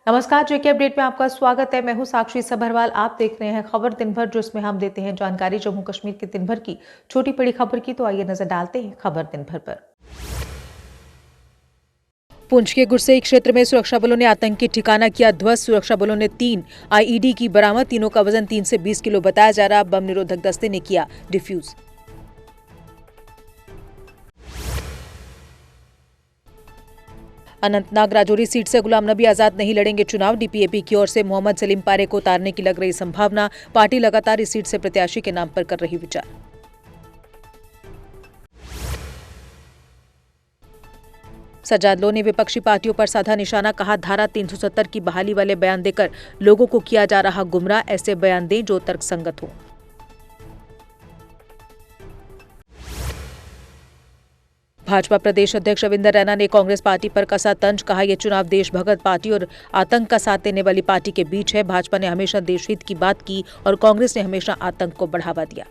नमस्कार, जेके अपडेट में आपका स्वागत है। मैं हूं साक्षी सभरवाल। आप देख रहे हैं खबर दिन भर, जो इसमें हम देते हैं जानकारी जम्मू कश्मीर के दिन भर की छोटी बड़ी खबर की। तो आइए नजर डालते हैं खबर दिन भर पर। पुंछ के गुरसेई क्षेत्र में सुरक्षा बलों ने आतंकी ठिकाना किया ध्वस्त। सुरक्षा बलों ने 3 आईईडी की बरामद। तीनों का वजन 3 से 20 किलो बताया जा रहा। बम निरोधक दस्ते ने किया डिफ्यूज। अनंतनाग राजौरी सीट से गुलाम नबी आजाद नहीं लड़ेंगे चुनाव। डीपीएपी की ओर से मोहम्मद सलीम पारे को उतारने की लग रही संभावना। पार्टी लगातार इस सीट से प्रत्याशी के नाम पर कर रही विचार। सज्जाद लोन ने विपक्षी पार्टियों पर साधा निशाना। कहा, धारा 370 की बहाली वाले बयान देकर लोगों को किया जा रहा गुमराह। ऐसे बयान दें जो तर्कसंगत हो। भाजपा प्रदेश अध्यक्ष रविंदर रैना ने कांग्रेस पार्टी पर कसा तंज। कहा, यह चुनाव देशभक्त पार्टी और आतंक का साथ देने वाली पार्टी के बीच है। भाजपा ने हमेशा देशहित की बात की और कांग्रेस ने हमेशा आतंक को बढ़ावा दिया।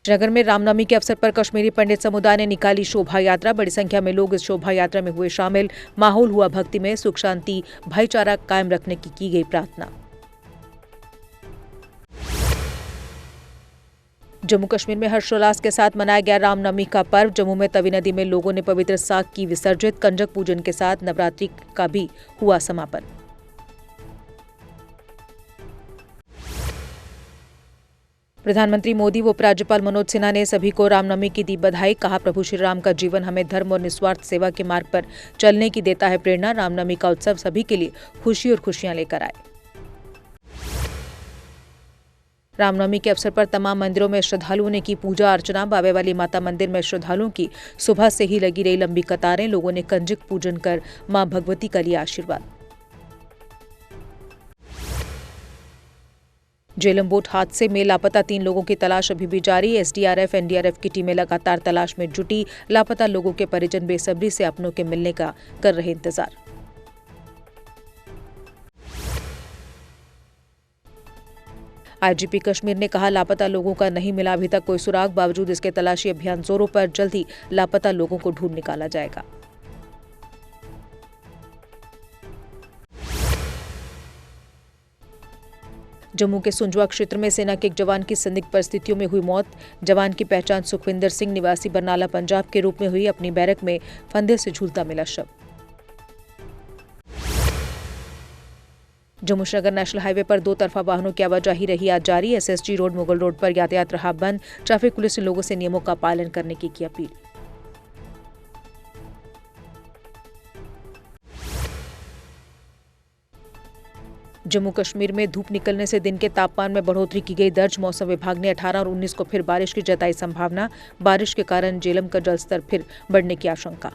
श्रीनगर में रामनवमी के अवसर पर कश्मीरी पंडित समुदाय ने निकाली शोभा यात्रा। बड़ी संख्या में लोग इस शोभा यात्रा में हुए शामिल। माहौल हुआ भक्तिमय। सुख शांति भाईचारा कायम रखने की गई प्रार्थना। जम्मू कश्मीर में हर्षोल्लास के साथ मनाया गया रामनवमी का पर्व। जम्मू में तवी नदी में लोगों ने पवित्र साग की विसर्जित। कंजक पूजन के साथ नवरात्रि का भी हुआ समापन। प्रधानमंत्री मोदी व उपराज्यपाल मनोज सिन्हा ने सभी को रामनवमी की दी बधाई। कहा, प्रभु श्री राम का जीवन हमें धर्म और निस्वार्थ सेवा के मार्ग पर चलने की देता है प्रेरणा। रामनवमी का उत्सव सभी के लिए खुशी और खुशियां लेकर आए। रामनवमी के अवसर पर तमाम मंदिरों में श्रद्धालुओं ने की पूजा अर्चना। बावे वाली माता मंदिर में श्रद्धालुओं की सुबह से ही लगी रही लंबी कतारें। लोगों ने कंजक पूजन कर मां भगवती का लिया आशीर्वाद। झेलम बोट हादसे में लापता 3 लोगों की तलाश अभी भी जारी। एसडीआरएफ एनडीआरएफ की टीमें लगातार तलाश में जुटी। लापता लोगों के परिजन बेसब्री से अपनों के मिलने का कर रहे इंतजार। आईजीपी कश्मीर ने कहा, लापता लोगों का नहीं मिला अभी तक कोई सुराग। बावजूद इसके तलाशी अभियान जोरों पर। जल्द ही लापता लोगों को ढूंढ निकाला जाएगा। जम्मू के सुंजवा क्षेत्र में सेना के एक जवान की संदिग्ध परिस्थितियों में हुई मौत। जवान की पहचान सुखविंदर सिंह निवासी बरनाला पंजाब के रूप में हुई। अपनी बैरक में फंदे से झूलता मिला शव। जम्मू श्रीनगर नेशनल हाईवे पर 2 तरफा वाहनों की आवाजाही रही आज जारी। एसएसजी रोड मुगल रोड पर यातायात रहा बंद। ट्रैफिक पुलिस ने लोगों से नियमों का पालन करने की अपील। जम्मू कश्मीर में धूप निकलने से दिन के तापमान में बढ़ोतरी की गई दर्ज। मौसम विभाग ने 18 और 19 को फिर बारिश की जताई संभावना। बारिश के कारण झेलम का जलस्तर फिर बढ़ने की आशंका।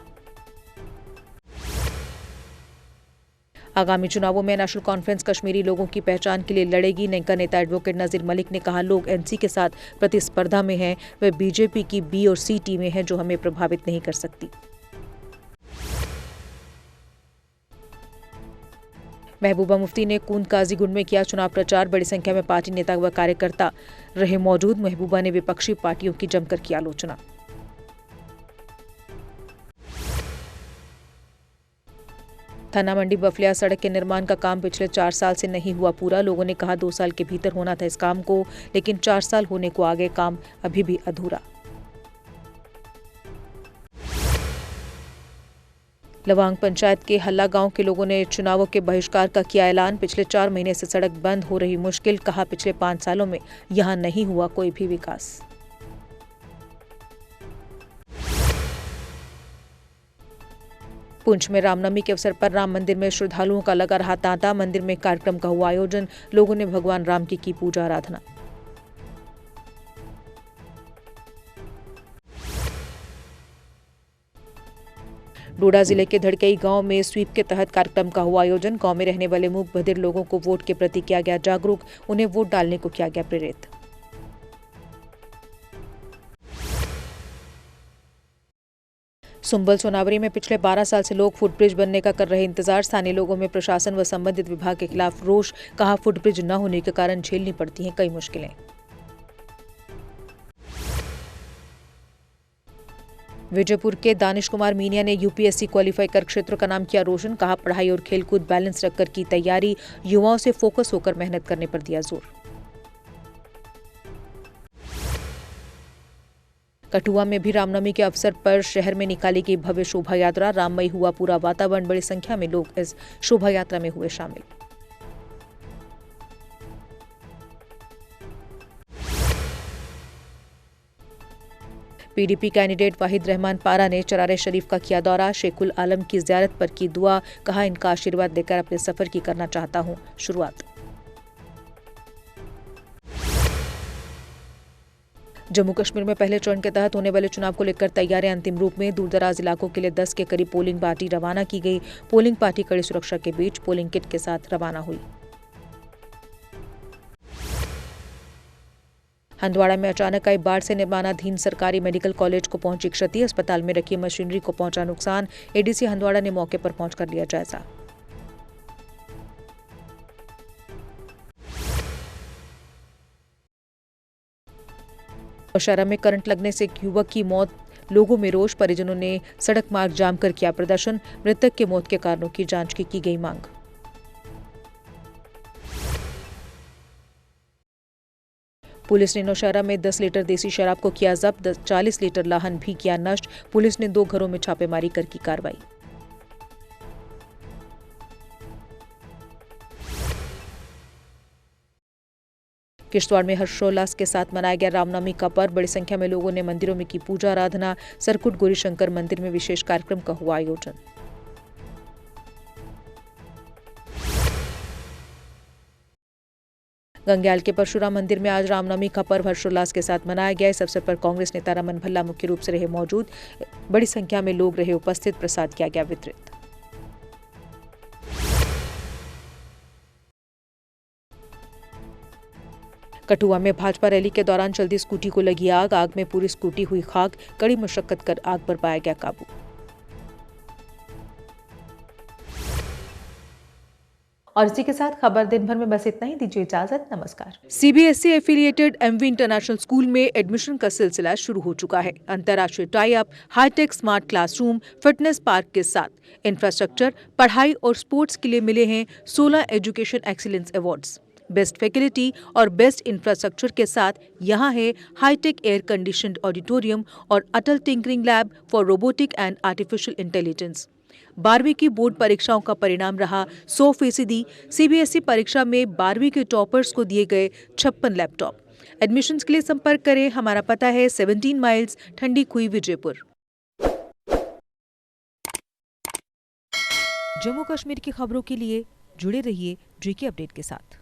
आगामी चुनावों में नेशनल कॉन्फ्रेंस कश्मीरी लोगों की पहचान के लिए लड़ेगी। नेका नेता एडवोकेट नजीर मलिक ने कहा, लोग एनसी के साथ प्रतिस्पर्धा में हैं। वे बीजेपी की बी और सी टीमें हैं जो हमें प्रभावित नहीं कर सकती। महबूबा मुफ्ती ने कूंद काजीगुंड में किया चुनाव प्रचार। बड़ी संख्या में पार्टी नेता व कार्यकर्ता रहे मौजूद। महबूबा ने विपक्षी पार्टियों की जमकर की आलोचना। थाना मंडी बफलिया सड़क के निर्माण का काम पिछले 4 साल से नहीं हुआ पूरा। लोगों ने कहा, 2 साल के भीतर होना था इस काम को, लेकिन 4 साल होने को आगे, काम अभी भी अधूरा। लवांग पंचायत के हल्ला गांव के लोगों ने चुनावों के बहिष्कार का किया ऐलान। पिछले 4 महीने से सड़क बंद हो रही मुश्किल। कहा, पिछले 5 सालों में यहां नहीं हुआ कोई भी विकास। पुंछ में रामनवमी के अवसर पर राम मंदिर में श्रद्धालुओं का लगा रहा तांता। मंदिर में कार्यक्रम का हुआ आयोजन। लोगों ने भगवान राम की पूजा आराधना। डोडा जिले के धड़कई गांव में स्वीप के तहत कार्यक्रम का हुआ आयोजन। गांव में रहने वाले मूक बधिर लोगों को वोट के प्रति किया गया जागरूक। उन्हें वोट डालने को किया गया प्रेरित। सुंबल सोनावरी में पिछले 12 साल से लोग फुटब्रिज बनने का कर रहे इंतजार। स्थानीय लोगों में प्रशासन व संबंधित विभाग के खिलाफ रोष। कहा, फुटब्रिज न होने के कारण झेलनी पड़ती हैं कई मुश्किलें। विजयपुर के दानिश कुमार मीनिया ने यूपीएससी क्वालिफाई कर क्षेत्र का नाम किया रोशन। कहा पढ़ाई और खेलकूद बैलेंस रखकर की तैयारी, युवाओं से फोकस होकर मेहनत करने पर दिया जोर। कठुआ में भी रामनवमी के अवसर पर शहर में निकाली गई भव्य शोभा यात्रा। राममय हुआ पूरा वातावरण, बड़ी संख्या में लोग इस शोभा यात्रा में हुए शामिल। पीडीपी कैंडिडेट वाहिद रहमान पारा ने चरारे शरीफ का किया दौरा। शेखुल आलम की ज़ियारत पर की दुआ। कहा इनका आशीर्वाद लेकर अपने सफर की करना चाहता हूं शुरुआत। जम्मू कश्मीर में पहले चरण के तहत होने वाले चुनाव को लेकर तैयारियां अंतिम रूप में। दूरदराज इलाकों के लिए 10 के करीब पोलिंग पार्टी रवाना की गई। पोलिंग पार्टी कड़ी सुरक्षा के बीच पोलिंग किट के साथ रवाना हुई। हंदवाड़ा में अचानक आई बाढ़ से निर्माणाधीन सरकारी मेडिकल कॉलेज को पहुंची क्षति। अस्पताल में रखी मशीनरी को पहुंचा नुकसान। एडीसी हंदवाड़ा ने मौके पर पहुंचकर लिया जायजा। नौशहरा में करंट लगने से एक युवक की मौत, लोगों में रोष। परिजनों ने सड़क मार्ग जाम कर किया प्रदर्शन। मृतक के मौत के कारणों की जांच की गई मांग। पुलिस ने नौशहरा में 10 लीटर देसी शराब को किया जब्त। 40 लीटर लाहन भी किया नष्ट। पुलिस ने 2 घरों में छापेमारी कर की कार्रवाई। किश्तवाड़ में हर्षोल्लास के साथ मनाया गया रामनवमी का पर्व। बड़ी संख्या में लोगों ने मंदिरों में की पूजा आराधना। सरकुट गौरी शंकर मंदिर में विशेष कार्यक्रम का हुआ आयोजन। गंग्याल के परशुराम मंदिर में आज रामनवमी का पर्व हर्षोल्लास के साथ मनाया गया। इस अवसर पर कांग्रेस नेता रमन भल्ला मुख्य रूप से रहे मौजूद। बड़ी संख्या में लोग रहे उपस्थित। प्रसाद किया गया वितरित। कठुआ में भाजपा रैली के दौरान चलती स्कूटी को लगी आग। आग में पूरी स्कूटी हुई खाक। कड़ी मशक्कत कर आग पर पाया गया काबू। और इसी के साथ खबर दिन भर में बस इतना ही। दीजिए इजाजत, नमस्कार। CBSE affiliated MV international school में एडमिशन का सिलसिला शुरू हो चुका है। अंतर्राष्ट्रीय tie up, hitech smart classroom, fitness park के साथ इंफ्रास्ट्रक्चर, पढ़ाई और स्पोर्ट्स के लिए मिले हैं 16 education excellence awards. Best faculty और बेस्ट इंफ्रास्ट्रक्चर के साथ यहाँ है हाईटेक एयर कंडीशनड ऑडिटोरियम और Atal tinkering lab for robotic and artificial intelligence. 12वीं की बोर्ड परीक्षाओं का परिणाम रहा 100%। सीबीएसई परीक्षा में 12वीं के टॉपर्स को दिए गए 56 लैपटॉप। एडमिशन्स के लिए संपर्क करें। हमारा पता है 17 माइल्स ठंडी खुई विजयपुर। जम्मू कश्मीर की खबरों के लिए जुड़े रहिए जीके अपडेट के साथ।